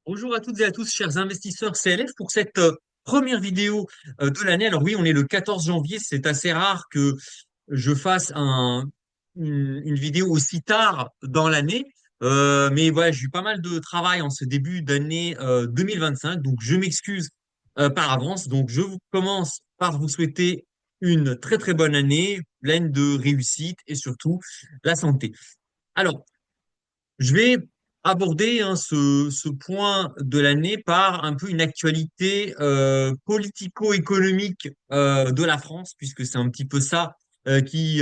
Bonjour à toutes et à tous, chers investisseurs CLF, pour cette première vidéo de l'année. Alors oui, on est le 14 janvier, c'est assez rare que je fasse une vidéo aussi tard dans l'année. Mais voilà, j'ai eu pas mal de travail en ce début d'année 2025, donc je m'excuse par avance. Donc je vous commence par vous souhaiter une très très bonne année, pleine de réussite et surtout la santé. Alors, je vais aborder ce point de l'année par un peu une actualité politico-économique de la France, puisque c'est un petit peu ça qui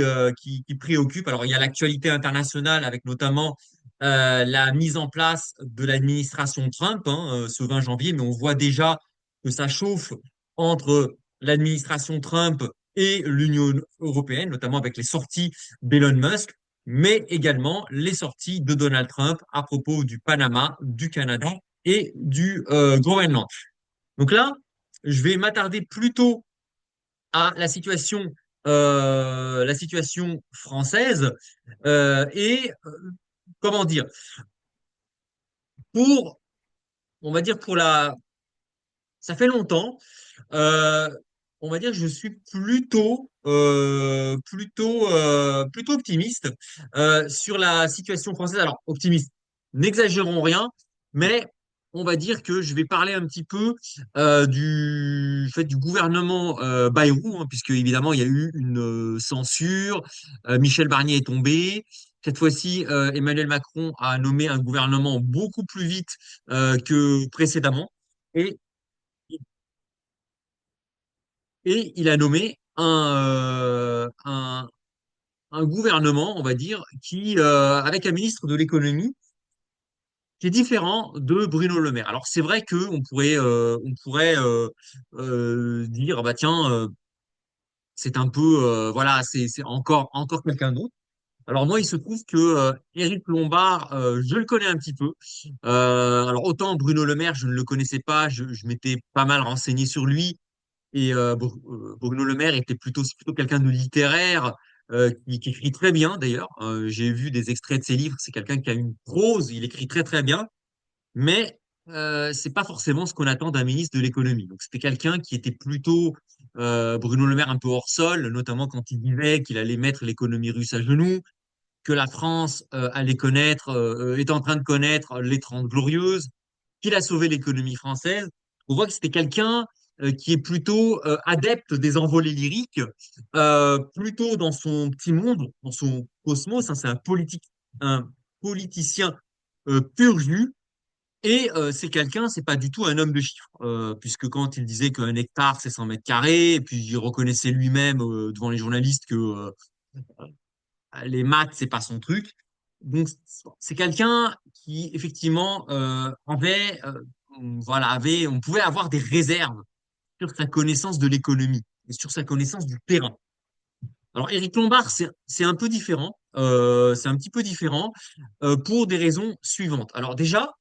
préoccupe. Alors, il y a l'actualité internationale avec notamment la mise en place de l'administration Trump ce 20 janvier, mais on voit déjà que ça chauffe entre l'administration Trump et l'Union européenne, notamment avec les sorties d'Elon Musk, mais également les sorties de Donald Trump à propos du Panama, du Canada et du Groenland. Donc là, je vais m'attarder plutôt à la situation française et comment dire, pour, on va dire pour la, ça fait longtemps. Euh, on va dire que je suis plutôt optimiste sur la situation française. Alors, optimiste, n'exagérons rien, mais on va dire que je vais parler un petit peu du fait du gouvernement Bayrou, hein, puisque évidemment il y a eu une censure. Michel Barnier est tombé. Cette fois-ci, Emmanuel Macron a nommé un gouvernement beaucoup plus vite que précédemment. Et et il a nommé un gouvernement, on va dire, avec un ministre de l'économie qui est différent de Bruno Le Maire. Alors c'est vrai que on pourrait dire, bah tiens, c'est un peu, voilà, c'est encore quelqu'un d'autre. Alors moi, il se trouve que Éric Lombard, je le connais un petit peu. Alors autant Bruno Le Maire, je ne le connaissais pas, je m'étais pas mal renseigné sur lui. Et Bruno Le Maire c'est plutôt quelqu'un de littéraire, qui écrit très bien d'ailleurs. J'ai vu des extraits de ses livres. C'est quelqu'un qui a une prose, il écrit très très bien, mais c'est pas forcément ce qu'on attend d'un ministre de l'économie. Donc c'était quelqu'un qui était plutôt Bruno Le Maire un peu hors sol, notamment quand il disait qu'il allait mettre l'économie russe à genoux, que la France est en train de connaître les 30 glorieuses, qu'il a sauvé l'économie française. On voit que c'était quelqu'un qui est plutôt adepte des envolées lyriques, plutôt dans son petit monde, dans son cosmos, hein. C'est un politicien pur jus. Et c'est quelqu'un, c'est pas du tout un homme de chiffres, puisque quand il disait qu'un hectare c'est 100 mètres carrés, et puis il reconnaissait lui-même devant les journalistes que les maths, c'est pas son truc. Donc, c'est quelqu'un qui, effectivement, on pouvait avoir des réserves sur sa connaissance de l'économie et sur sa connaissance du terrain. Alors, Éric Lombard, c'est un peu différent. C'est un petit peu différent pour des raisons suivantes. Alors, déjà,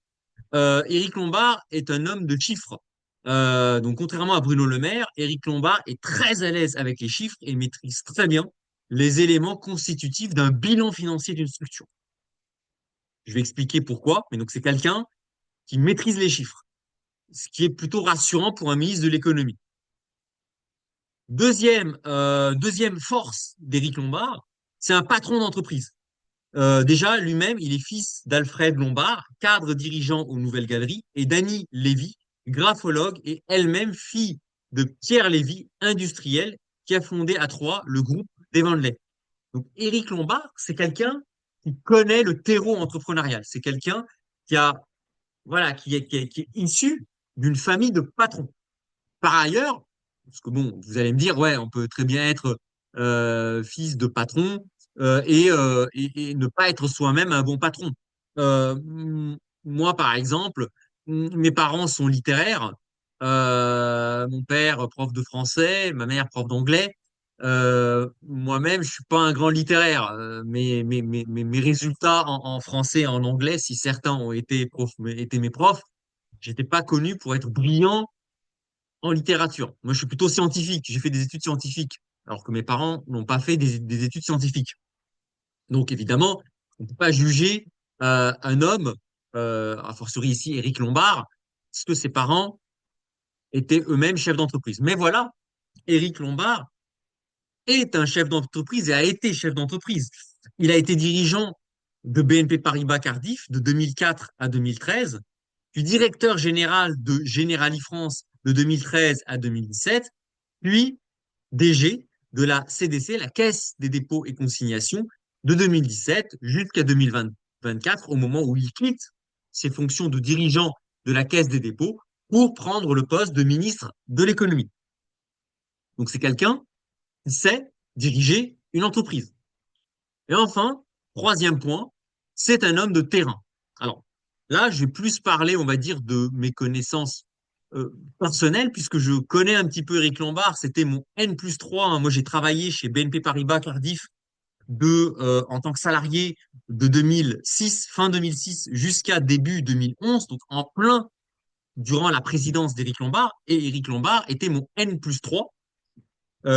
Éric Lombard est un homme de chiffres. Donc, contrairement à Bruno Le Maire, Éric Lombard est très à l'aise avec les chiffres et maîtrise très bien les éléments constitutifs d'un bilan financier d'une structure. Je vais expliquer pourquoi, mais donc c'est quelqu'un qui maîtrise les chiffres, ce qui est plutôt rassurant pour un ministre de l'économie. Deuxième force d'Éric Lombard, c'est un patron d'entreprise. Déjà, lui-même, il est fils d'Alfred Lombard, cadre dirigeant aux Nouvelles Galeries, et d'Annie Lévy, graphologue et elle-même fille de Pierre Lévy, industriel, qui a fondé à Troyes le groupe des Vandelay. Donc, Éric Lombard, c'est quelqu'un qui connaît le terreau entrepreneurial. C'est quelqu'un qui a, voilà, qui est issu d'une famille de patrons. Par ailleurs, parce que bon, vous allez me dire, ouais, on peut très bien être fils de patron et ne pas être soi-même un bon patron. Moi, par exemple, mes parents sont littéraires. Mon père, prof de français, ma mère, prof d'anglais. Moi-même, je suis pas un grand littéraire. Mes résultats en français et en anglais, si certains ont été mes profs, j'étais pas connu pour être brillant en littérature. Moi, je suis plutôt scientifique. J'ai fait des études scientifiques, alors que mes parents n'ont pas fait des études scientifiques. Donc, évidemment, on ne peut pas juger un homme a fortiori ici Éric Lombard, parce que ses parents étaient eux-mêmes chefs d'entreprise. Mais voilà, Éric Lombard est un chef d'entreprise et a été chef d'entreprise. Il a été dirigeant de BNP Paribas Cardiff de 2004 à 2013, puis directeur général de Generali France de 2013 à 2017, puis DG de la CDC, la Caisse des dépôts et consignations, de 2017 jusqu'à 2024, au moment où il quitte ses fonctions de dirigeant de la Caisse des dépôts pour prendre le poste de ministre de l'économie. Donc c'est quelqu'un qui sait diriger une entreprise. Et enfin, troisième point, c'est un homme de terrain. Alors là, je vais plus parler, on va dire, de mes connaissances personnelles, puisque je connais un petit peu Eric Lombard. C'était mon N plus 3, hein. Moi, j'ai travaillé chez BNP Paribas Cardiff en tant que salarié de 2006, fin 2006 jusqu'à début 2011, donc en plein durant la présidence d'Éric Lombard. Et Éric Lombard était mon N plus 3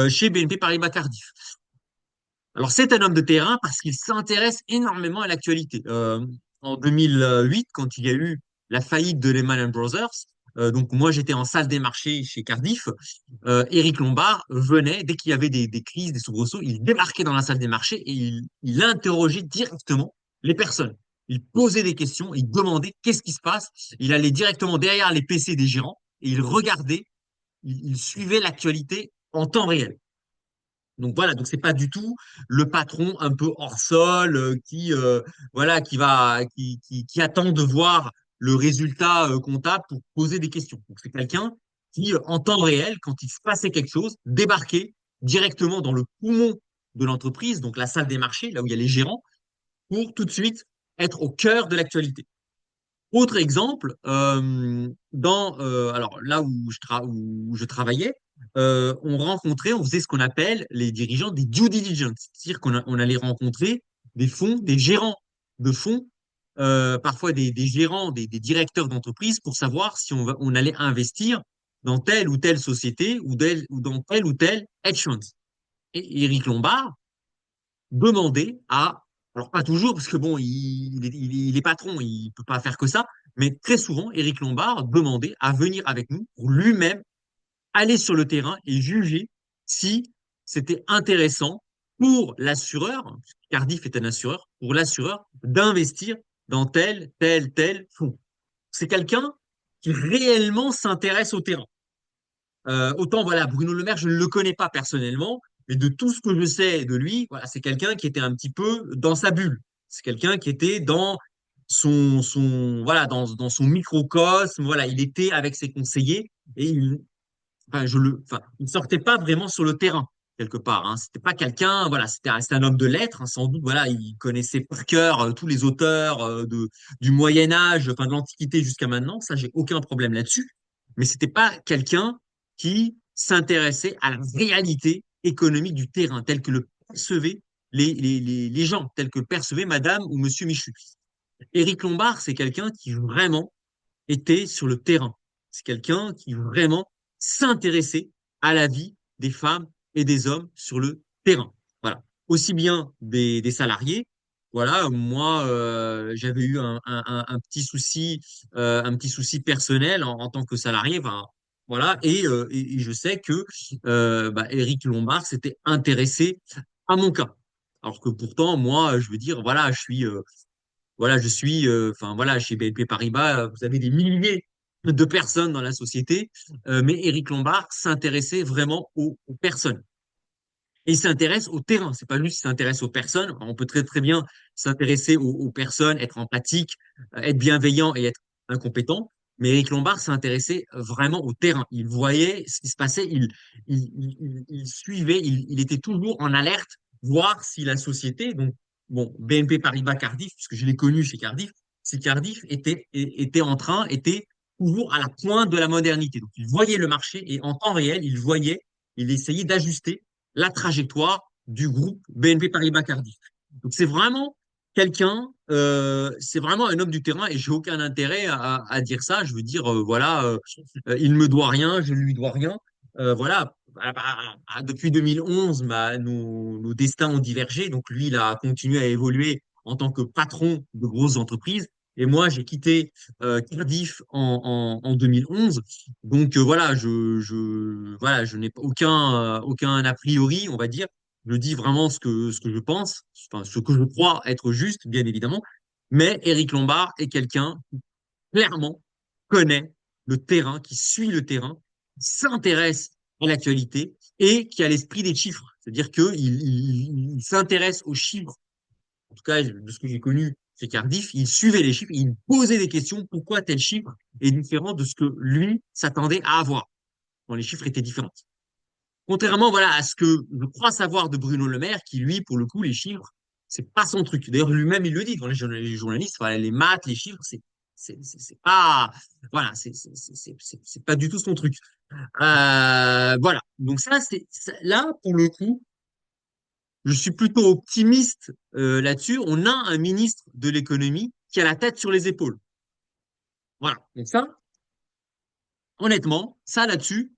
chez BNP Paribas Cardiff. Alors, c'est un homme de terrain parce qu'il s'intéresse énormément à l'actualité. En 2008, quand il y a eu la faillite de Lehman Brothers, donc moi j'étais en salle des marchés chez Cardiff, Éric Lombard venait, dès qu'il y avait des crises, des soubresauts, il débarquait dans la salle des marchés et il interrogeait directement les personnes. Il posait des questions, il demandait qu'est-ce qui se passe. Il allait directement derrière les PC des gérants et il regardait, il suivait l'actualité en temps réel. Donc voilà, donc c'est pas du tout le patron un peu hors sol qui voilà qui attend de voir le résultat comptable pour poser des questions. Donc c'est quelqu'un qui en temps réel, quand il se passait quelque chose, débarquait directement dans le poumon de l'entreprise, donc la salle des marchés, là où il y a les gérants, pour tout de suite être au cœur de l'actualité. Autre exemple, alors là où je travaillais, on faisait ce qu'on appelle les dirigeants des due diligence, c'est-à-dire on allait rencontrer des fonds, des gérants de fonds, parfois des gérants, des directeurs d'entreprise pour savoir si on allait investir dans telle ou telle société ou dans tel ou tel hedge fund. Et Eric Lombard demander à, alors pas toujours, parce que bon, il est patron, il peut pas faire que ça, mais très souvent, Éric Lombard demandait à venir avec nous pour lui-même aller sur le terrain et juger si c'était intéressant pour l'assureur, Cardiff est un assureur, pour l'assureur d'investir dans tel fonds. C'est quelqu'un qui réellement s'intéresse au terrain. Autant, voilà, Bruno Le Maire, je ne le connais pas personnellement, mais de tout ce que je sais de lui, voilà, c'est quelqu'un qui était un petit peu dans sa bulle. C'est quelqu'un qui était dans voilà, dans son microcosme. Voilà, il était avec ses conseillers et il sortait pas vraiment sur le terrain quelque part, hein. C'était pas quelqu'un, voilà, c'était un homme de lettres, hein, sans doute. Voilà, il connaissait par cœur tous les auteurs du Moyen Âge, enfin de l'Antiquité jusqu'à maintenant. Ça, j'ai aucun problème là-dessus. Mais c'était pas quelqu'un qui s'intéressait à la réalité économique du terrain, tel que le percevaient les gens, tel que percevait Madame ou Monsieur Michu. Éric Lombard, c'est quelqu'un qui vraiment était sur le terrain. C'est quelqu'un qui vraiment s'intéressait à la vie des femmes et des hommes sur le terrain. Voilà. Aussi bien des salariés. Voilà, moi, j'avais eu un petit souci personnel en tant que salarié. Enfin, voilà, et je sais que Éric Lombard s'était intéressé à mon cas. Alors que pourtant, moi, je veux dire, voilà, enfin voilà, chez BNP Paribas, vous avez des milliers de personnes dans la société, mais Éric Lombard s'intéressait vraiment aux personnes. Et il s'intéresse au terrain. C'est pas juste qu'il s'intéresse aux personnes. On peut très très bien s'intéresser aux personnes, être empathique, être bienveillant et être incompétent. Mais Éric Lombard s'intéressait vraiment au terrain. Il voyait ce qui se passait, il suivait, il était toujours en alerte, voir si la société, donc bon, BNP Paribas Cardiff, puisque je l'ai connu chez Cardiff, si Cardiff était toujours à la pointe de la modernité. Donc il voyait le marché et en temps réel, il essayait d'ajuster la trajectoire du groupe BNP Paribas Cardiff. Donc c'est vraiment un homme du terrain et j'ai aucun intérêt à dire ça. Je veux dire, voilà, il me doit rien, je lui dois rien. Voilà, depuis 2011, nos destins ont divergé. Donc lui, il a continué à évoluer en tant que patron de grosses entreprises. Et moi, j'ai quitté Cardiff en 2011. Donc voilà, voilà, je n'ai pas aucun a priori, on va dire. Je dis vraiment ce que je pense, enfin, ce que je crois être juste, bien évidemment. Mais Éric Lombard est quelqu'un clairement connaît le terrain, qui suit le terrain, qui s'intéresse à l'actualité et qui a l'esprit des chiffres. C'est-à-dire qu'il s'intéresse aux chiffres. En tout cas, de ce que j'ai connu chez Cardiff, il suivait les chiffres, il posait des questions, pourquoi tel chiffre est différent de ce que lui s'attendait à avoir quand les chiffres étaient différents. Contrairement, voilà, à ce que je crois savoir de Bruno Le Maire, qui lui, pour le coup, les chiffres, c'est pas son truc. D'ailleurs, lui-même, il le dit dans les journalistes, voilà, les maths, les chiffres, c'est pas, voilà, c'est pas du tout son truc. Voilà. Donc là, pour le coup, je suis plutôt optimiste là-dessus. On a un ministre de l'économie qui a la tête sur les épaules. Voilà. Donc ça, honnêtement, ça là-dessus,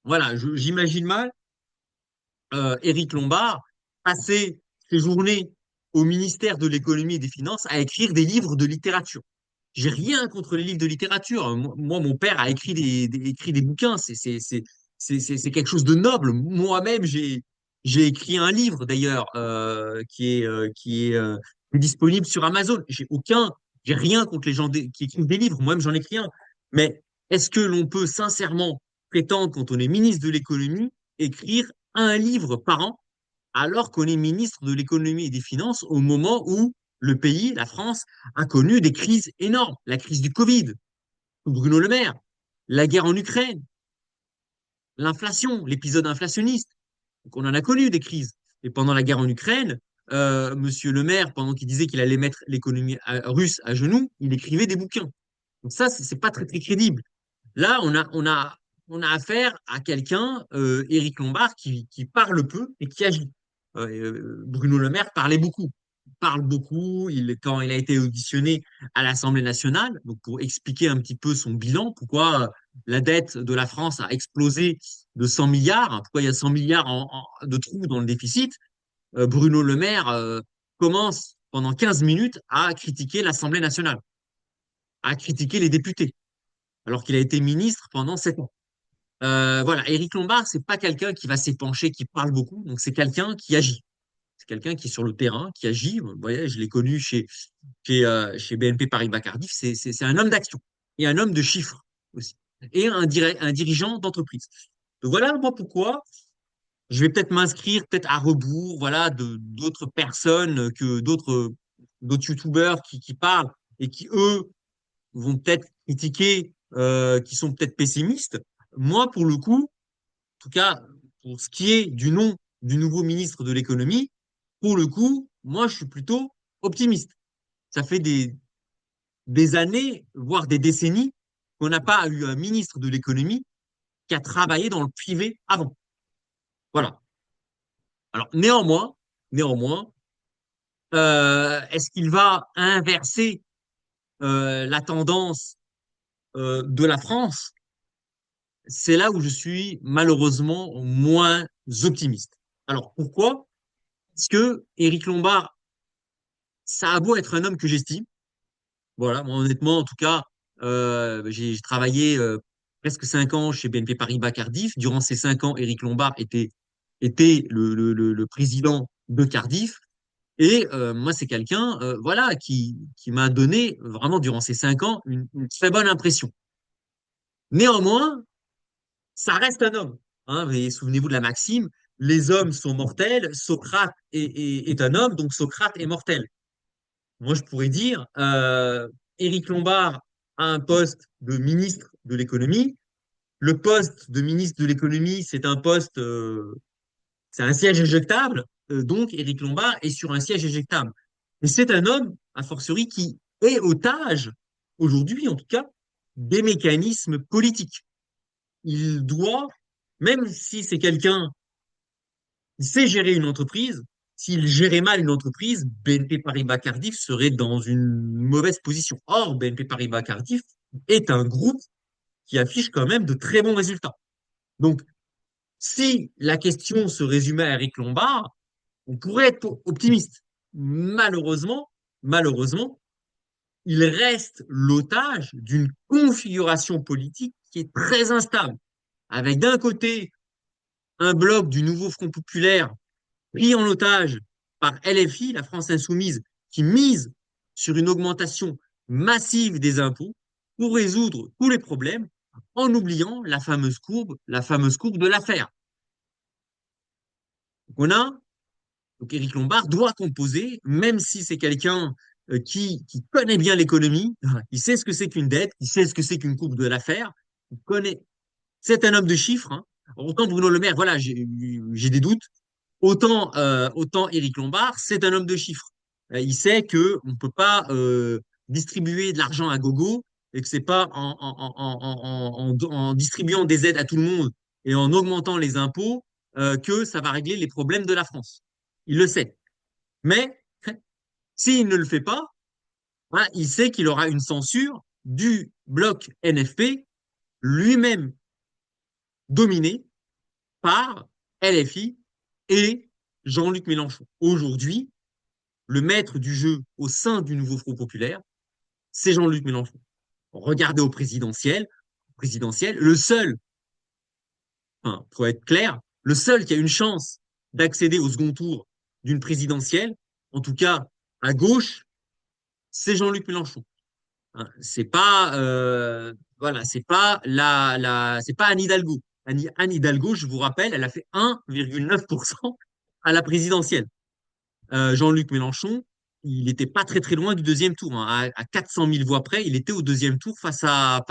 voilà, j'imagine mal Éric Lombard passer ses journées au ministère de l'économie et des finances à écrire des livres de littérature. J'ai rien contre les livres de littérature. Moi, mon père a écrit écrit des bouquins. C'est quelque chose de noble. Moi-même, j'ai écrit un livre d'ailleurs qui est disponible sur Amazon. J'ai rien contre les gens qui écrivent des livres. Moi-même, j'en écris un. Mais est-ce que l'on peut sincèrement prétendre, quand on est ministre de l'économie, écrire un livre par an alors qu'on est ministre de l'économie et des finances au moment où le pays, la France, a connu des crises énormes. La crise du Covid, Bruno Le Maire, la guerre en Ukraine, l'inflation, l'épisode inflationniste. Donc on en a connu des crises. Et pendant la guerre en Ukraine, Monsieur Le Maire, pendant qu'il disait qu'il allait mettre l'économie russe à genoux, il écrivait des bouquins. Donc ça, c'est pas très, très crédible. Là, on a affaire à quelqu'un, Éric Lombard, qui parle peu et qui agit. Bruno Le Maire parlait beaucoup. Il parle beaucoup. Quand il a été auditionné à l'Assemblée nationale, donc pour expliquer un petit peu son bilan, pourquoi la dette de la France a explosé de 100 milliards, hein, pourquoi il y a 100 milliards de trous dans le déficit, Bruno Le Maire commence pendant 15 minutes à critiquer l'Assemblée nationale, à critiquer les députés, alors qu'il a été ministre pendant 7 ans. Voilà, Éric Lombard, c'est pas quelqu'un qui va s'épancher, qui parle beaucoup, donc c'est quelqu'un qui agit. C'est quelqu'un qui est sur le terrain, qui agit. Vous voyez, je l'ai connu chez BNP Paribas Cardiff. C'est un homme d'action et un homme de chiffres aussi. Et un dirigeant d'entreprise. Donc voilà, moi, pourquoi je vais peut-être m'inscrire peut-être à rebours, voilà, de d'autres personnes que d'autres youtubeurs qui parlent et qui, eux, vont peut-être critiquer, qui sont peut-être pessimistes. Moi, pour le coup, en tout cas, pour ce qui est du nom du nouveau ministre de l'économie, pour le coup, moi, je suis plutôt optimiste. Ça fait des années, voire des décennies, qu'on n'a pas eu un ministre de l'économie qui a travaillé dans le privé avant. Voilà. Alors, néanmoins, est-ce qu'il va inverser la tendance de la France? C'est là où je suis malheureusement moins optimiste. Alors, pourquoi? Parce que Éric Lombard, ça a beau être un homme que j'estime. Voilà, moi honnêtement, en tout cas, j'ai travaillé presque 5 ans chez BNP Paribas Cardiff. Durant ces 5 ans, Éric Lombard était le président de Cardiff. Et moi, c'est quelqu'un, voilà, qui m'a donné vraiment durant ces 5 ans une très bonne impression. Néanmoins, ça reste un homme. Hein, et souvenez-vous de la maxime, les hommes sont mortels, Socrate est un homme, donc Socrate est mortel. Moi, je pourrais dire, Éric Lombard a un poste de ministre de l'économie. Le poste de ministre de l'économie, c'est un siège éjectable. Donc, Éric Lombard est sur un siège éjectable. Et c'est un homme, a fortiori, qui est otage, aujourd'hui en tout cas, des mécanismes politiques. Il doit, même si c'est quelqu'un qui sait gérer une entreprise, s'il gérait mal une entreprise, BNP Paribas Cardiff serait dans une mauvaise position. Or, BNP Paribas Cardiff est un groupe qui affiche quand même de très bons résultats. Donc, si la question se résumait à Eric Lombard, on pourrait être optimiste. Malheureusement, il reste l'otage d'une configuration politique qui est très instable, avec d'un côté un bloc du nouveau Front populaire pris en otage par LFI, la France insoumise, qui mise sur une augmentation massive des impôts pour résoudre tous les problèmes, en oubliant la fameuse courbe de l'affaire. Donc on a, donc Éric Lombard doit composer, même si c'est quelqu'un qui connaît bien l'économie, il sait ce que c'est qu'une dette, il sait ce que c'est qu'une courbe de l'affaire, il connaît, c'est un homme de chiffres. Hein. Autant Bruno Le Maire, voilà, j'ai des doutes. Autant Éric Lombard, c'est un homme de chiffres. Il sait que on ne peut pas distribuer de l'argent à gogo et que c'est pas en distribuant des aides à tout le monde et en augmentant les impôts que ça va régler les problèmes de la France. Il le sait. Mais s'il ne le fait pas, hein, il sait qu'il aura une censure du bloc NFP lui-même dominé par LFI et Jean-Luc Mélenchon. Aujourd'hui, le maître du jeu au sein du nouveau Front populaire, c'est Jean-Luc Mélenchon. Regardez présidentiel, le seul, enfin, pour être clair, le seul qui a une chance d'accéder au second tour d'une présidentielle, en tout cas à gauche, c'est Jean-Luc Mélenchon. Hein, c'est pas, voilà, c'est pas Anne Hidalgo. Anne Hidalgo, je vous rappelle, elle a fait 1,9% à la présidentielle. Jean-Luc Mélenchon, il n'était pas très très loin du deuxième tour. Hein. À 400 000 voix près, il était au deuxième tour face à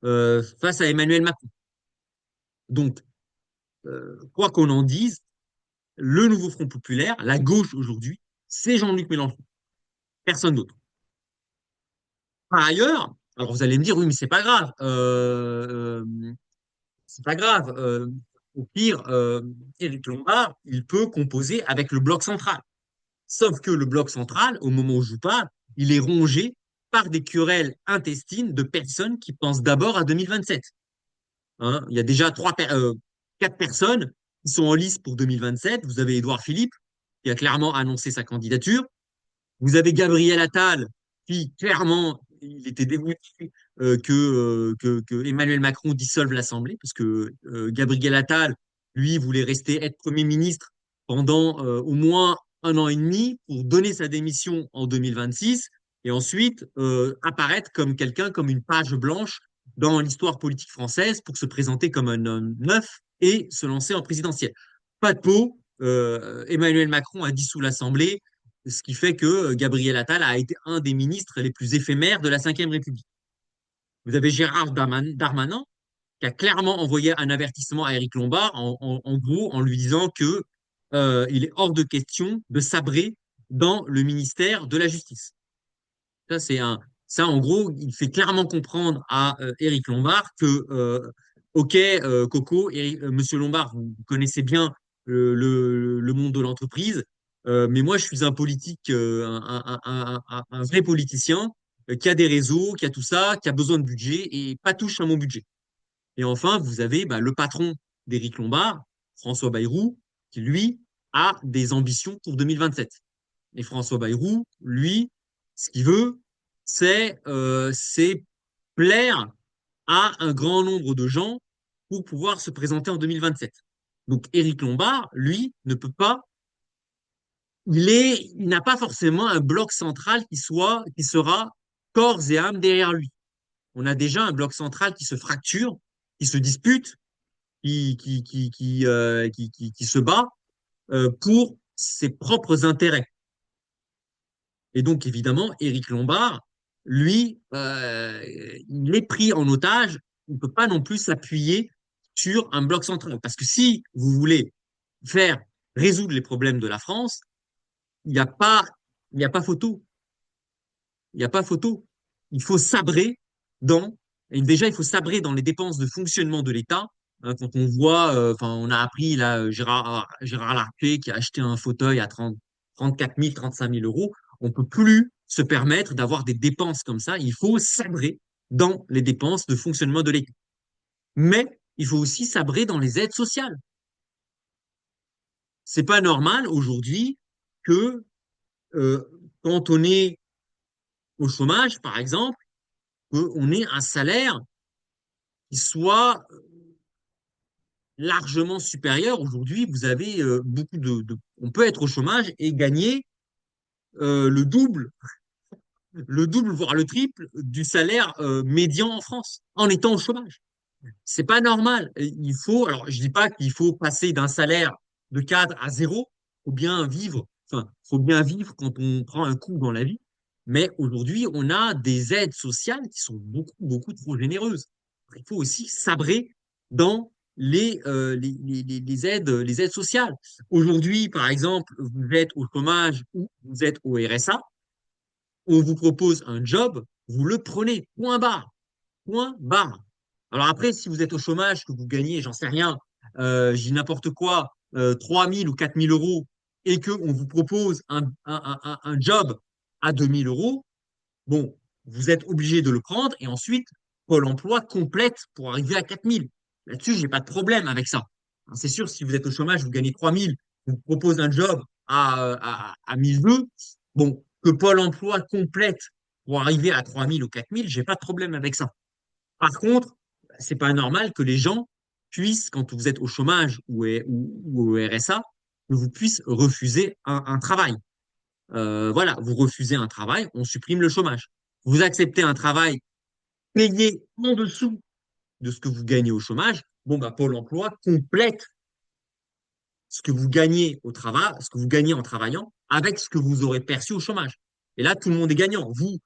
Emmanuel Macron. Donc, quoi qu'on en dise, le nouveau Front populaire, la gauche aujourd'hui, c'est Jean-Luc Mélenchon, personne d'autre. Par ailleurs, alors vous allez me dire, oui, mais c'est pas grave. Au pire, Éric Lombard, il peut composer avec le bloc central. Sauf que le bloc central, au moment où je vous parle, il est rongé par des querelles intestines de personnes qui pensent d'abord à 2027. Hein, il y a déjà quatre personnes qui sont en lice pour 2027. Vous avez Édouard Philippe, qui a clairement annoncé sa candidature. Vous avez Gabriel Attal, qui clairement, il était dégoûté que Emmanuel Macron dissolve l'Assemblée, parce que Gabriel Attal, lui, voulait rester être Premier ministre pendant au moins un an et demi pour donner sa démission en 2026 et ensuite apparaître comme quelqu'un, comme une page blanche dans l'histoire politique française pour se présenter comme un homme neuf et se lancer en présidentielle. Pas de peau, Emmanuel Macron a dissous l'Assemblée, ce qui fait que Gabriel Attal a été un des ministres les plus éphémères de la Ve République. Vous avez Gérard Darmanin qui a clairement envoyé un avertissement à Éric Lombard, en gros, en lui disant que il est hors de question de sabrer dans le ministère de la Justice. Ça, en gros, il fait clairement comprendre à Éric Lombard que, ok, Coco, Monsieur Lombard, vous connaissez bien le monde de l'entreprise, mais moi, je suis un politique, un vrai politicien qui a des réseaux, qui a tout ça, qui a besoin de budget et pas touche à mon budget. Et enfin, vous avez bah, le patron d'Éric Lombard, François Bayrou, qui lui a des ambitions pour 2027. Et François Bayrou, lui, ce qu'il veut, c'est plaire à un grand nombre de gens pour pouvoir se présenter en 2027. Donc Éric Lombard, lui, ne peut pas, il n'a pas forcément un bloc central qui sera corps et âme derrière lui. On a déjà un bloc central qui se fracture, qui se dispute, qui se bat pour ses propres intérêts. Et donc, évidemment, Éric Lombard, lui, il est pris en otage. Il ne peut pas non plus s'appuyer sur un bloc central. Parce que si vous voulez faire résoudre les problèmes de la France, il n'y a pas, il n'y a pas photo. Il n'y a pas photo. Il faut sabrer dans, et déjà, il faut sabrer dans les dépenses de fonctionnement de l'État. Hein, quand on voit, enfin, on a appris là, Gérard Larcher qui a acheté un fauteuil à 34 000, 35 000 euros. On peut plus se permettre d'avoir des dépenses comme ça. Il faut sabrer dans les dépenses de fonctionnement de l'État. Mais il faut aussi sabrer dans les aides sociales. C'est pas normal aujourd'hui que quand on est au chômage, par exemple, qu'on ait un salaire qui soit largement supérieur. Aujourd'hui, vous avez beaucoup on peut être au chômage et gagner le double, voire le triple du salaire médian en France en étant au chômage. C'est pas normal. Alors je dis pas qu'il faut passer d'un salaire de cadre à zéro, faut bien vivre, enfin, faut bien vivre quand on prend un coup dans la vie. Mais aujourd'hui, on a des aides sociales qui sont beaucoup, beaucoup trop généreuses. Il faut aussi sabrer dans les aides sociales. Aujourd'hui, par exemple, vous êtes au chômage ou vous êtes au RSA, on vous propose un job, vous le prenez, point barre. Point barre. Alors après, si vous êtes au chômage, que vous gagnez, j'en sais rien, je dis n'importe quoi, 3 000 ou 4 000 euros, et qu'on vous propose un job à 2 000 euros, bon, vous êtes obligé de le prendre, et ensuite, Pôle emploi complète pour arriver à 4 000. Là-dessus, j'ai pas de problème avec ça. C'est sûr, si vous êtes au chômage, vous gagnez 3 000, on vous propose un job à 1 200, bon, que Pôle emploi complète pour arriver à 3 000 ou 4 000, j'ai pas de problème avec ça. Par contre, c'est pas normal que les gens puissent, quand vous êtes au chômage ou au RSA, que vous puissiez refuser un travail. Voilà, vous refusez un travail, on supprime le chômage. Vous acceptez un travail payé en dessous de ce que vous gagnez au chômage, bon, bah, Pôle emploi complète ce que vous gagnez au travail, ce que vous gagnez en travaillant avec ce que vous aurez perçu au chômage. Et là, tout le monde est gagnant. Vous,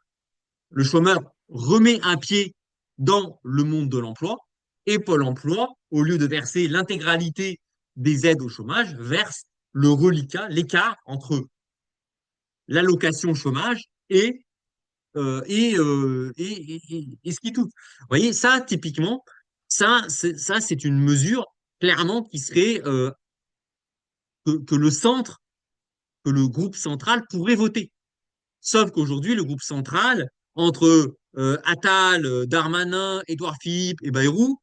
le chômeur remet un pied dans le monde de l'emploi et Pôle emploi, au lieu de verser l'intégralité des aides au chômage, verse le reliquat, l'écart entre l'allocation chômage et ce qui touche. Vous voyez, ça, typiquement, c'est une mesure clairement qui serait que le centre, que le groupe central pourrait voter. Sauf qu'aujourd'hui, le groupe central, entre Attal, Darmanin, Édouard Philippe et Bayrou,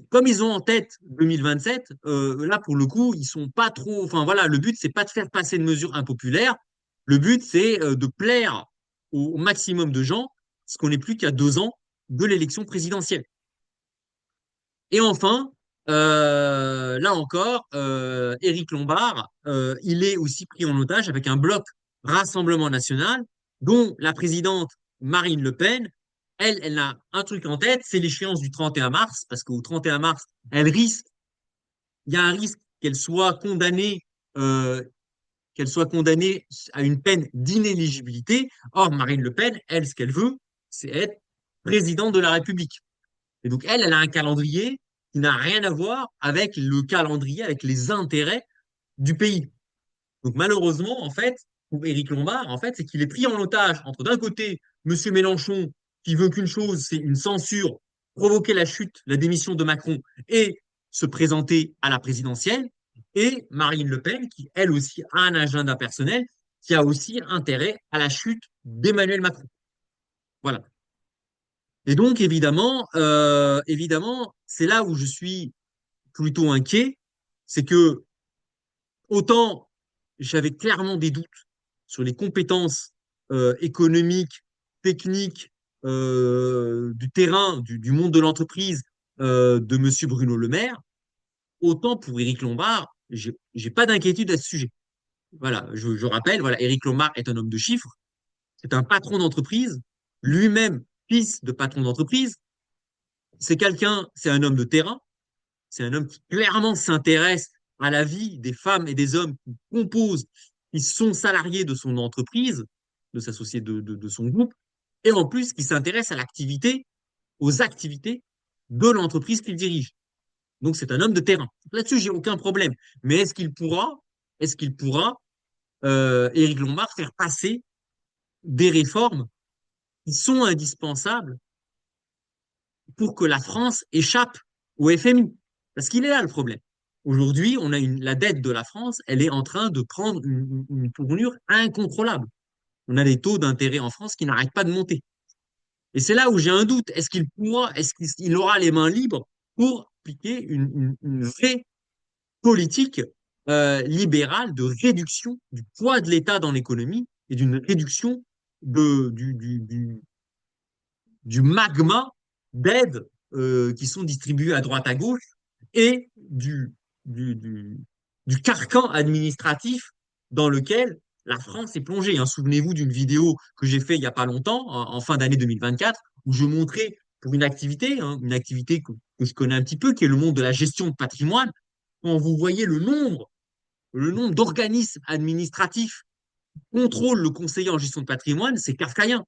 comme ils ont en tête 2027, là pour le coup, ils sont pas trop. Enfin voilà, le but c'est pas de faire passer une mesure impopulaire. Le but c'est de plaire au maximum de gens, parce qu'on n'est plus qu'à 2 ans de l'élection présidentielle. Et enfin, là encore, Éric Lombard, il est aussi pris en otage avec un bloc Rassemblement national, dont la présidente Marine Le Pen, elle a un truc en tête, c'est l'échéance du 31 mars, parce qu'au 31 mars, il y a un risque euh, qu'elle soit condamnée à une peine d'inéligibilité. Or, Marine Le Pen, elle, ce qu'elle veut, c'est être présidente de la République. Et donc, elle a un calendrier qui n'a rien à voir avec le calendrier, avec les intérêts du pays. Donc, malheureusement, en fait, pour Éric Lombard, en fait, c'est qu'il est pris en otage entre, d'un côté, M. Mélenchon, qui veut qu'une chose, c'est une censure, provoquer la chute, la démission de Macron et se présenter à la présidentielle, et Marine Le Pen, qui, elle aussi, a un agenda personnel, qui a aussi intérêt à la chute d'Emmanuel Macron. Voilà. Et donc, évidemment, c'est là où je suis plutôt inquiet, c'est que autant j'avais clairement des doutes sur les compétences économiques, techniques, du terrain, du monde de l'entreprise de Monsieur Bruno Le Maire, autant pour Éric Lombard, j'ai pas d'inquiétude à ce sujet. Voilà, je rappelle, voilà, Éric Lombard est un homme de chiffres, c'est un patron d'entreprise, lui-même fils de patron d'entreprise, c'est un homme de terrain, c'est un homme qui clairement s'intéresse à la vie des femmes et des hommes qui composent, qui sont salariés de son entreprise, de sa société, de son groupe, et en plus qui s'intéresse à l'activité, aux activités de l'entreprise qu'il dirige. Donc c'est un homme de terrain. Là-dessus, j'ai aucun problème. Mais est-ce qu'il pourra, Éric Lombard, faire passer des réformes qui sont indispensables pour que la France échappe au FMI. Parce qu'il est là le problème. Aujourd'hui, la dette de la France, elle est en train de prendre une tournure incontrôlable. On a des taux d'intérêt en France qui n'arrêtent pas de monter. Et c'est là où j'ai un doute. Est-ce qu'il aura les mains libres pour appliquer une vraie politique libérale de réduction du poids de l'État dans l'économie et d'une réduction du magma d'aides qui sont distribuées à droite à gauche et du, du, du carcan administratif dans lequel la France est plongée. Hein. Souvenez-vous d'une vidéo que j'ai faite il n'y a pas longtemps, en fin d'année 2024, où je montrais pour une activité que je connais un petit peu, qui est le monde de la gestion de patrimoine. Quand vous voyez le nombre d'organismes administratifs qui contrôlent le conseiller en gestion de patrimoine, c'est kafkaïen.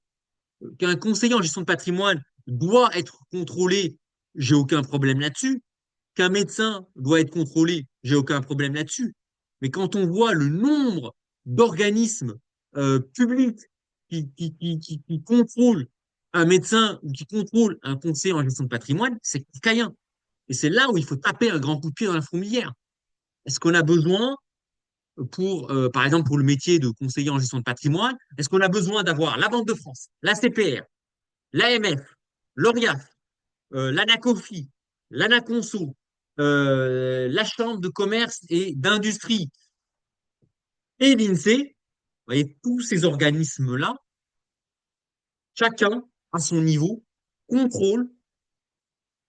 Qu'un conseiller en gestion de patrimoine doit être contrôlé, j'ai aucun problème là-dessus. Qu'un médecin doit être contrôlé, j'ai aucun problème là-dessus. Mais quand on voit le nombre d'organismes publics qui contrôlent un médecin ou qui contrôlent un conseiller en gestion de patrimoine, c'est kafkaïen. Et c'est là où il faut taper un grand coup de pied dans la fourmilière. Est-ce qu'on a besoin par exemple, pour le métier de conseiller en gestion de patrimoine, est-ce qu'on a besoin d'avoir la Banque de France, la CPR, l'AMF, l'ORIAF, l'ANACOFI, l'ANACONSO, la Chambre de commerce et d'industrie et l'INSEE? Vous voyez, tous ces organismes-là, chacun à son niveau, contrôle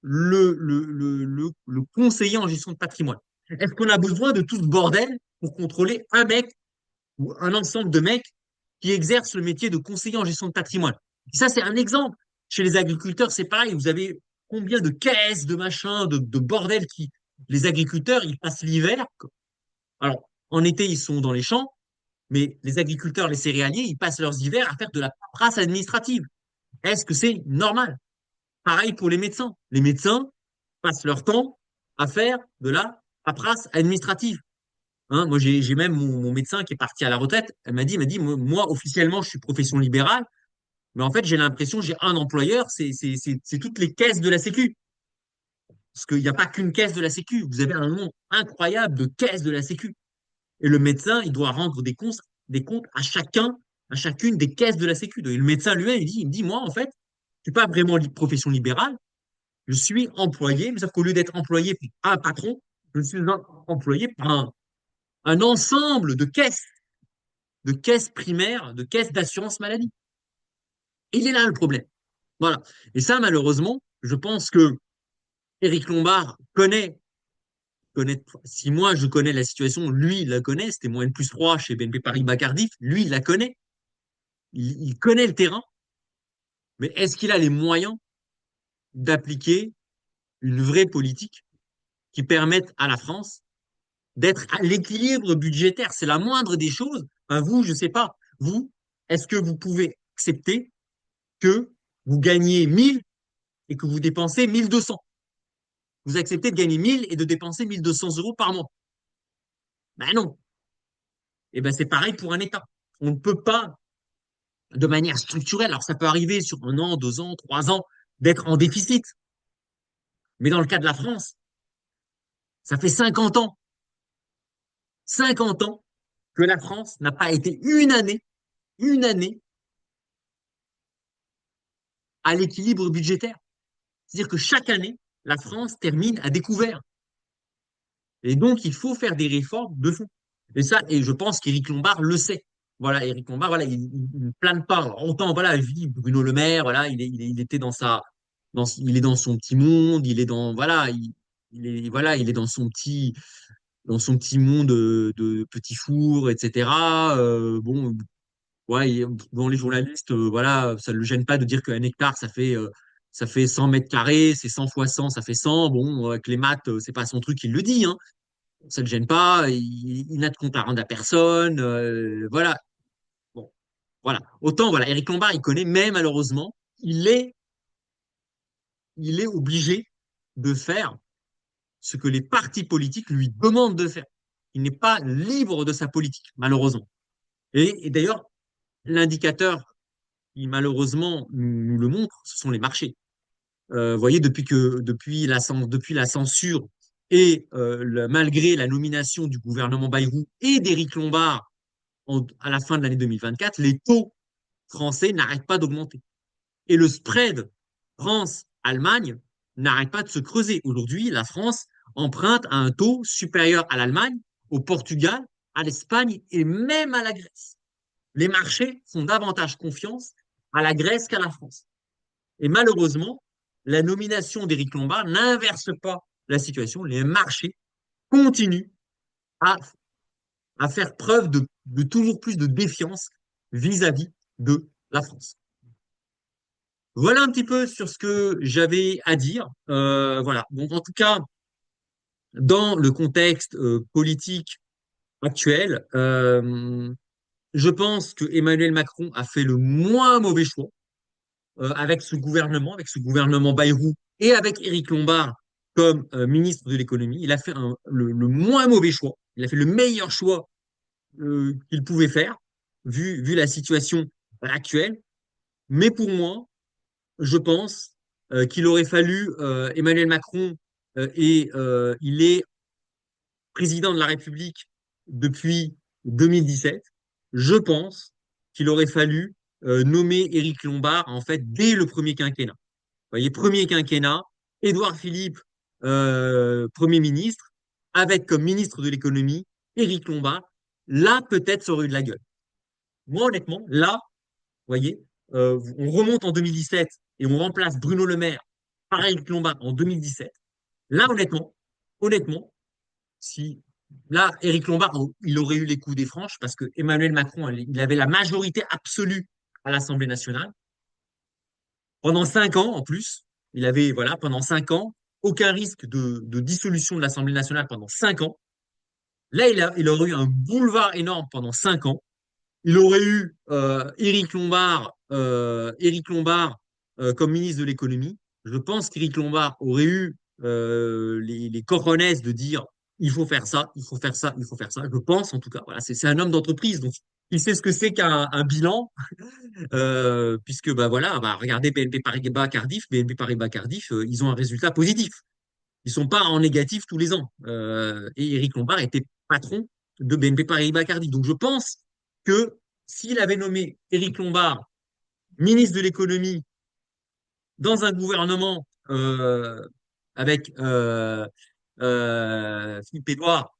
le conseiller en gestion de patrimoine. Est-ce qu'on a besoin de tout ce bordel pour contrôler un mec ou un ensemble de mecs qui exercent le métier de conseiller en gestion de patrimoine? Et ça, c'est un exemple. Chez les agriculteurs, c'est pareil. Vous avez combien de caisses, de machins, de bordel qui. Les agriculteurs, ils passent l'hiver. Alors, en été, ils sont dans les champs, mais les agriculteurs, les céréaliers, ils passent leurs hivers à faire de la paperasse administrative. Est-ce que c'est normal? Pareil pour les médecins. Les médecins passent leur temps à faire de la paperasse administrative. Hein, moi, j'ai même mon médecin qui est parti à la retraite. Elle m'a dit, moi, officiellement, je suis profession libérale, mais en fait, j'ai l'impression, j'ai un employeur, c'est toutes les caisses de la Sécu. Parce qu'il n'y a pas qu'une caisse de la Sécu. Vous avez un nombre incroyable de caisses de la Sécu. Et le médecin, il doit rendre des comptes à à chacune des caisses de la Sécu. Et le médecin lui-même, il me dit, moi, en fait, je suis pas vraiment profession libérale, je suis employé, mais sauf qu'au lieu d'être employé par un patron, je suis employé par un ensemble de caisses primaires, de caisses d'assurance maladie. Et il est là le problème. Voilà. Et ça, malheureusement, je pense que Éric Lombard si moi je connais la situation, lui il la connaît, c'était mon N+3 chez BNP Paribas Cardiff, lui il la connaît, il connaît le terrain, mais est-ce qu'il a les moyens d'appliquer une vraie politique qui permette à la France d'être à l'équilibre budgétaire? C'est la moindre des choses. Enfin, vous, je sais pas, vous, est-ce que vous pouvez accepter que vous gagnez 1000 et que vous dépensez 1200? Vous acceptez de gagner 1000 et de dépenser 1200 euros par mois? Ben non. Et ben c'est pareil pour un État. On ne peut pas, de manière structurelle, alors ça peut arriver sur un an, 2 ans, 3 ans, d'être en déficit. Mais dans le cas de la France, ça fait 50 ans que la France n'a pas été une année à l'équilibre budgétaire. C'est-à-dire que chaque année, la France termine à découvert. Et donc, il faut faire des réformes de fond. Et ça, et je pense qu'Éric Lombard le sait. Voilà, Éric Lombard, voilà, il ne plane pas. Alors, autant, voilà, je dis Bruno Le Maire, voilà, il était il est dans son petit monde, il est dans, voilà, voilà, il est dans son petit monde de petits fours, etc. Bon, ouais, dans les journalistes, voilà, ça ne le gêne pas de dire qu'un hectare, ça fait 100 mètres carrés, c'est 100 fois 100, ça fait 100. Bon, avec les maths, c'est pas son truc, il le dit, hein. Ça ne le gêne pas, il n'a de compte à rendre à personne, voilà. Bon, voilà. Autant, voilà, Éric Lombard, il connaît, mais malheureusement, il est, il est obligé de faire ce que les partis politiques lui demandent de faire. Il n'est pas libre de sa politique, malheureusement. Et d'ailleurs, l'indicateur qui malheureusement nous le montre, ce sont les marchés. Vous voyez, depuis la censure et malgré la nomination du gouvernement Bayrou et d'Éric Lombard à la fin de l'année 2024, les taux français n'arrêtent pas d'augmenter. Et le spread France-Allemagne n'arrête pas de se creuser. Aujourd'hui, la France emprunte à un taux supérieur à l'Allemagne, au Portugal, à l'Espagne et même à la Grèce. les marchés font davantage confiance à la Grèce qu'à la France. Et malheureusement, la nomination d'Éric Lombard n'inverse pas la situation. Les marchés continuent à, à faire preuve de toujours plus de défiance vis-à-vis de la France. Voilà un petit peu sur ce que j'avais à dire. Voilà. Donc, en tout cas, dans le contexte politique actuel, je pense que Emmanuel Macron a fait le moins mauvais choix avec ce gouvernement Bayrou et avec Éric Lombard comme ministre de l'économie. Il a fait le moins mauvais choix. Il a fait le meilleur choix qu'il pouvait faire, vu la situation actuelle. Mais pour moi, je pense qu'il aurait fallu Emmanuel Macron et il est président de la République depuis 2017. Je pense qu'il aurait fallu nommer Éric Lombard en fait dès le premier quinquennat. Vous voyez, premier quinquennat, Édouard Philippe, Premier ministre, avec comme ministre de l'économie Éric Lombard. Là, peut-être, ça aurait eu de la gueule. Moi, honnêtement, là, vous voyez, on remonte en 2017 et on remplace Bruno Le Maire par Éric Lombard en 2017. Là, honnêtement, si là, Éric Lombard, il aurait eu les coups des franches parce que Emmanuel Macron, il avait la majorité absolue à l'Assemblée nationale pendant 5 ans en plus. Il avait, voilà, pendant 5 ans, aucun risque de dissolution de l'Assemblée nationale pendant 5 ans. Là, il aurait eu un boulevard énorme pendant 5 ans. Il aurait eu Éric Lombard comme ministre de l'économie. Je pense qu'Éric Lombard aurait eu les cojones de dire il faut faire ça, il faut faire ça, il faut faire ça. Je pense en tout cas. Voilà, c'est un homme d'entreprise, donc il sait ce que c'est qu'un un bilan, puisque bah voilà, bah, regardez BNP Paribas Cardiff, BNP Paribas Cardiff, ils ont un résultat positif. Ils sont pas en négatif tous les ans. Et Éric Lombard était patron de BNP Paribas Cardiff. Donc je pense que s'il avait nommé Éric Lombard ministre de l'économie dans un gouvernement avec Philippe Édouard,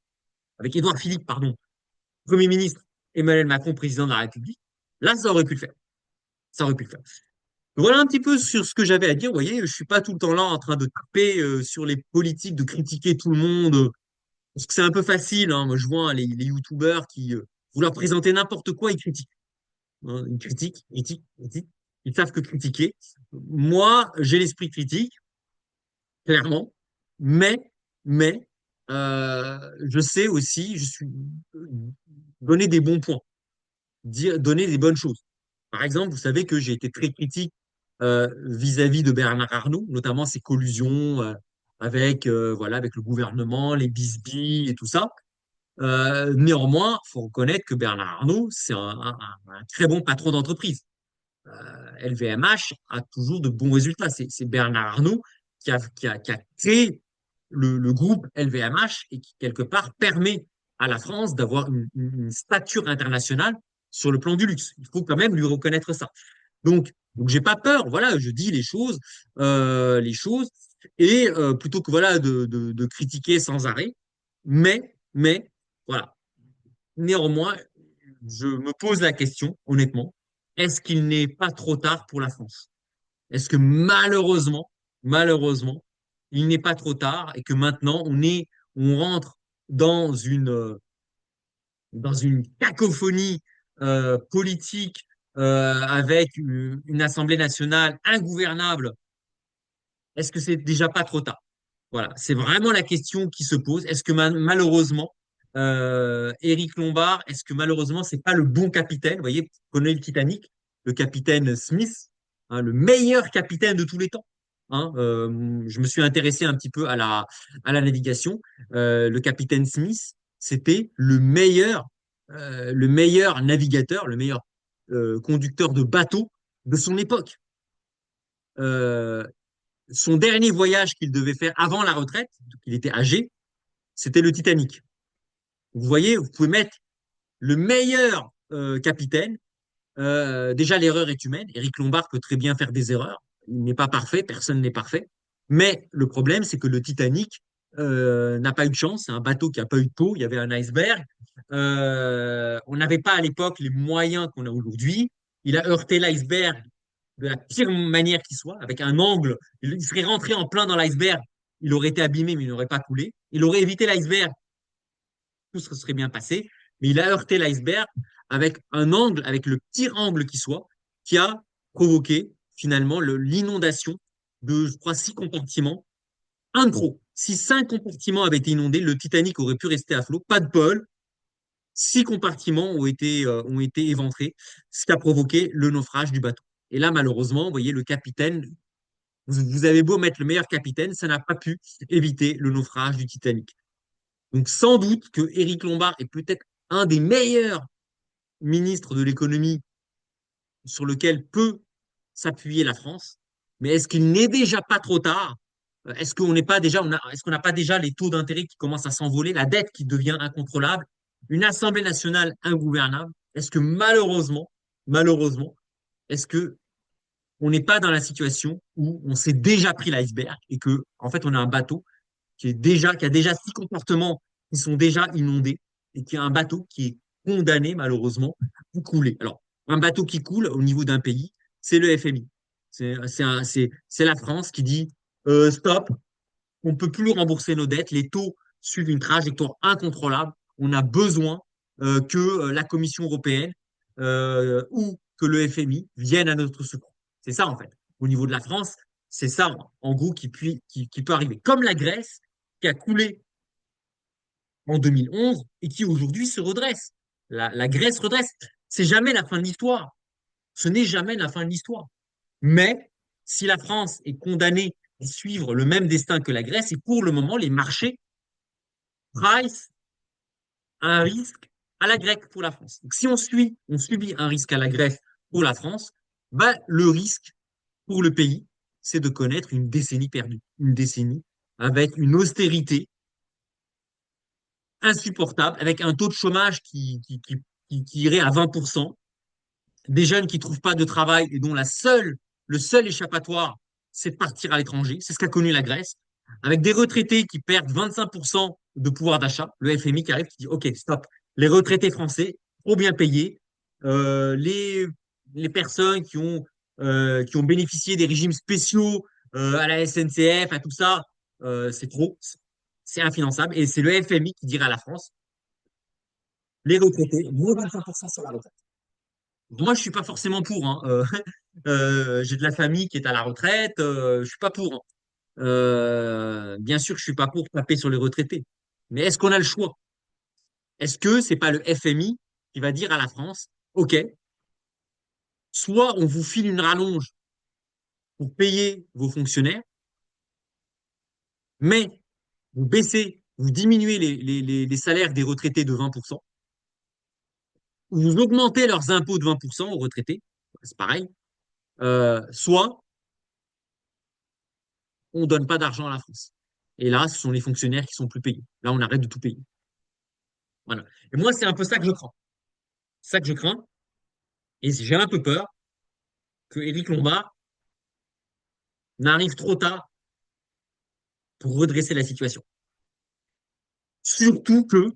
avec Édouard Philippe, pardon, Premier ministre, Emmanuel Macron, président de la République, là, ça aurait pu le faire. Ça aurait pu le faire. Voilà un petit peu sur ce que j'avais à dire. Vous voyez, je suis pas tout le temps là en train de taper sur les politiques, de critiquer tout le monde. Parce que c'est un peu facile, hein. Moi, je vois hein, les youtubeurs qui, vous leur présentez n'importe quoi, ils critiquent. Hein. Ils critiquent, critiquent, critiquent. Ils savent que critiquer. Moi, j'ai l'esprit critique, clairement, mais, mais, je sais aussi, je suis donner des bons points, donner des bonnes choses. Par exemple, vous savez que j'ai été très critique vis-à-vis de Bernard Arnault, notamment ses collusions avec, voilà, avec le gouvernement, les bisbilles et tout ça. Néanmoins, il faut reconnaître que Bernard Arnault, c'est un très bon patron d'entreprise. LVMH a toujours de bons résultats. C'est Bernard Arnault qui a créé le groupe LVMH et qui, quelque part, permet à la France d'avoir une stature internationale sur le plan du luxe. Il faut quand même lui reconnaître ça. Donc j'ai pas peur. Voilà, je dis les choses, et plutôt que voilà de critiquer sans arrêt. Mais voilà. Néanmoins, je me pose la question, honnêtement, est-ce qu'il n'est pas trop tard pour la France? Est-ce que malheureusement, il n'est pas trop tard et que maintenant on rentre dans une cacophonie politique avec une Assemblée nationale ingouvernable? Est-ce que c'est déjà pas trop tard? Voilà, c'est vraiment la question qui se pose. Est-ce que malheureusement, Éric Lombard, est-ce que malheureusement, c'est pas le bon capitaine? Vous voyez, vous connaissez le Titanic, le capitaine Smith, hein, le meilleur capitaine de tous les temps. Hein. Je me suis intéressé un petit peu à la navigation. Le capitaine Smith, c'était le meilleur navigateur, le meilleur conducteur de bateau de son époque. Euh, Son dernier voyage qu'il devait faire avant la retraite, il était âgé, c'était le Titanic. Vous voyez, vous pouvez mettre le meilleur capitaine. Déjà, l'erreur est humaine. Éric Lombard peut très bien faire des erreurs. Il n'est pas parfait, personne n'est parfait. Mais le problème, c'est que le Titanic n'a pas eu de chance. C'est un bateau qui n'a pas eu de peau. Il y avait un iceberg. On n'avait pas à l'époque les moyens qu'on a aujourd'hui. Il a heurté l'iceberg de la pire manière qui soit, avec un angle. Il serait rentré en plein dans l'iceberg, il aurait été abîmé, mais il n'aurait pas coulé. Il aurait évité l'iceberg, tout se serait bien passé. Mais il a heurté l'iceberg avec un angle, avec le pire angle qui soit, qui a provoqué finalement l'inondation de, je crois, 6 compartiments. Un de trop. Si 5 compartiments avaient été inondés, le Titanic aurait pu rester à flot. Pas de bol. 6 compartiments ont été éventrés, ce qui a provoqué le naufrage du bateau. Et là, malheureusement, vous voyez, le capitaine, vous avez beau mettre le meilleur capitaine, ça n'a pas pu éviter le naufrage du Titanic. Donc, sans doute que Éric Lombard est peut-être un des meilleurs ministres de l'économie sur lequel peut s'appuyer la France. Mais est-ce qu'il n'est déjà pas trop tard? Est-ce qu'on n'est pas déjà, est-ce qu'on n'a pas déjà les taux d'intérêt qui commencent à s'envoler, la dette qui devient incontrôlable, une Assemblée nationale ingouvernable? Est-ce que malheureusement, est-ce que on n'est pas dans la situation où on s'est déjà pris l'iceberg et que, en fait, on a un bateau qui a déjà 6 comportements qui sont déjà inondés et qui a un bateau qui est condamné, malheureusement, pour couler. Alors, un bateau qui coule au niveau d'un pays, c'est le FMI. C'est la France qui dit stop, on ne peut plus rembourser nos dettes, les taux suivent une trajectoire incontrôlable, on a besoin que la Commission européenne ou que le FMI viennent à notre secours. C'est ça, en fait. Au niveau de la France, c'est ça, en gros, qui peut arriver. Comme la Grèce, qui a coulé en 2011 et qui aujourd'hui se redresse. La Grèce redresse. C'est jamais la fin de l'histoire. Ce n'est jamais la fin de l'histoire. Mais si la France est condamnée à suivre le même destin que la Grèce, et pour le moment, les marchés price un risque à la grecque pour la France. Donc, si on subit un risque à la Grèce pour la France, bah, le risque pour le pays, c'est de connaître une décennie perdue. Une décennie avec une austérité insupportable, avec un taux de chômage qui irait à 20%, des jeunes qui ne trouvent pas de travail et dont le seul échappatoire, c'est de partir à l'étranger. C'est ce qu'a connu la Grèce, avec des retraités qui perdent 25% de pouvoir d'achat. Le FMI qui arrive, qui dit, OK, stop, les retraités français, trop bien payés, euh, les, les personnes qui ont bénéficié des régimes spéciaux à la SNCF, à tout ça, c'est trop, c'est infinançable. Et c'est le FMI qui dira à la France, les retraités, moins 25% sur la retraite. Moi, je suis pas forcément pour, hein. J'ai de la famille qui est à la retraite, je suis pas pour, hein. Bien sûr, je suis pas pour taper sur les retraités. Mais est-ce qu'on a le choix? Est-ce que c'est pas le FMI qui va dire à la France, OK, soit on vous file une rallonge pour payer vos fonctionnaires, mais vous baissez, vous diminuez les salaires des retraités de 20%, ou vous augmentez leurs impôts de 20% aux retraités, c'est pareil, soit on donne pas d'argent à la France. Et là, ce sont les fonctionnaires qui sont plus payés. Là, on arrête de tout payer. Voilà. Et moi, c'est un peu ça que je crains. C'est ça que je crains. Et j'ai un peu peur que Éric Lombard n'arrive trop tard pour redresser la situation. Surtout que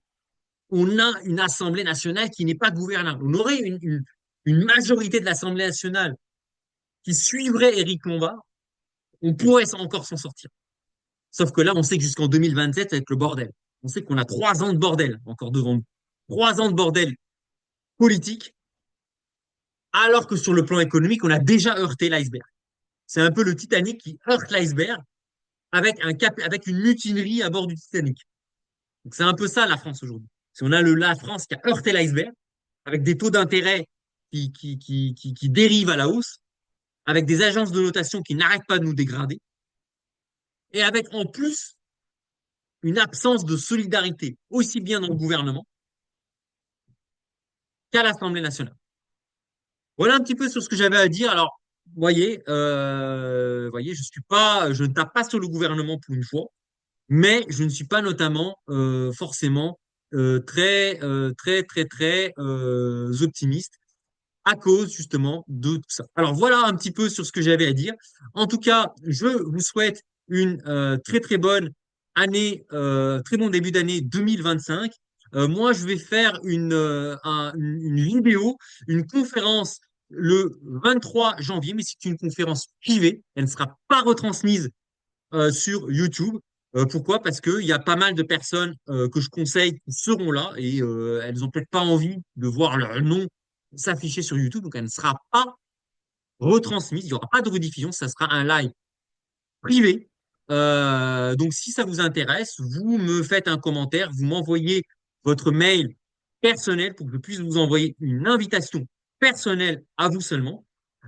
on a une Assemblée nationale qui n'est pas gouvernable. On aurait une majorité de l'Assemblée nationale qui suivrait Éric Lombard, on pourrait encore s'en sortir. Sauf que là, on sait que jusqu'en 2027, ça va être le bordel. On sait qu'on a 3 ans de bordel encore devant nous. 3 ans de bordel politique, alors que sur le plan économique, on a déjà heurté l'iceberg. C'est un peu le Titanic qui heurte l'iceberg avec une mutinerie à bord du Titanic. Donc c'est un peu ça la France aujourd'hui. Si on a la France qui a heurté l'iceberg, avec des taux d'intérêt qui dérivent à la hausse, avec des agences de notation qui n'arrêtent pas de nous dégrader, et avec en plus une absence de solidarité, aussi bien dans le gouvernement qu'à l'Assemblée nationale. Voilà un petit peu sur ce que j'avais à dire. Alors, voyez, je ne tape pas sur le gouvernement pour une fois, mais je ne suis pas notamment forcément très optimiste à cause justement de tout ça. Alors voilà un petit peu sur ce que j'avais à dire. En tout cas, je vous souhaite une très bonne année, très bon début d'année 2025. Moi, je vais faire une vidéo, une conférence le 23 janvier, mais c'est une conférence privée. Elle ne sera pas retransmise sur YouTube. Pourquoi? Parce qu'il y a pas mal de personnes que je conseille qui seront là et elles ont peut-être pas envie de voir leur nom s'afficher sur YouTube, donc elle ne sera pas retransmise. Il n'y aura pas de rediffusion, ça sera un live privé. Donc, si ça vous intéresse, vous me faites un commentaire, vous m'envoyez votre mail personnel pour que je puisse vous envoyer une invitation personnelle à vous seulement.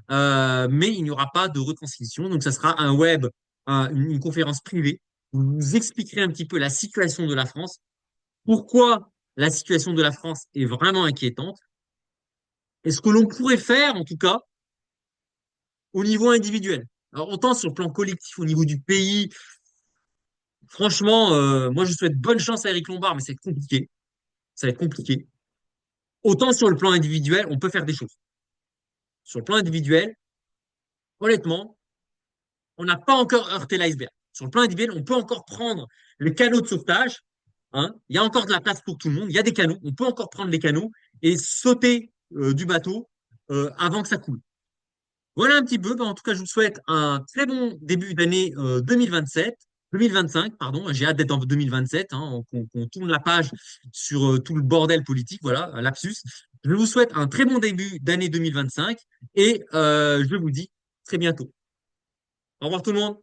Mais il n'y aura pas de retransmission. Donc, ça sera un web, une conférence privée où je vous expliquerai un petit peu la situation de la France, pourquoi la situation de la France est vraiment inquiétante et ce que l'on pourrait faire, en tout cas, au niveau individuel. Alors, autant sur le plan collectif, au niveau du pays, franchement, moi, je souhaite bonne chance à Eric Lombard, mais c'est compliqué. Ça va être compliqué. Autant sur le plan individuel, on peut faire des choses. Sur le plan individuel, honnêtement, on n'a pas encore heurté l'iceberg. Sur le plan individuel, on peut encore prendre les canaux de sauvetage. Hein. Il y a encore de la place pour tout le monde. Il y a des canaux. On peut encore prendre les canaux et sauter du bateau avant que ça coule. Voilà un petit peu. Ben, en tout cas, je vous souhaite un très bon début d'année 2025, pardon. J'ai hâte d'être en 2027, hein, qu'on tourne la page sur tout le bordel politique. Voilà, un lapsus. Je vous souhaite un très bon début d'année 2025 et je vous dis très bientôt. Au revoir tout le monde.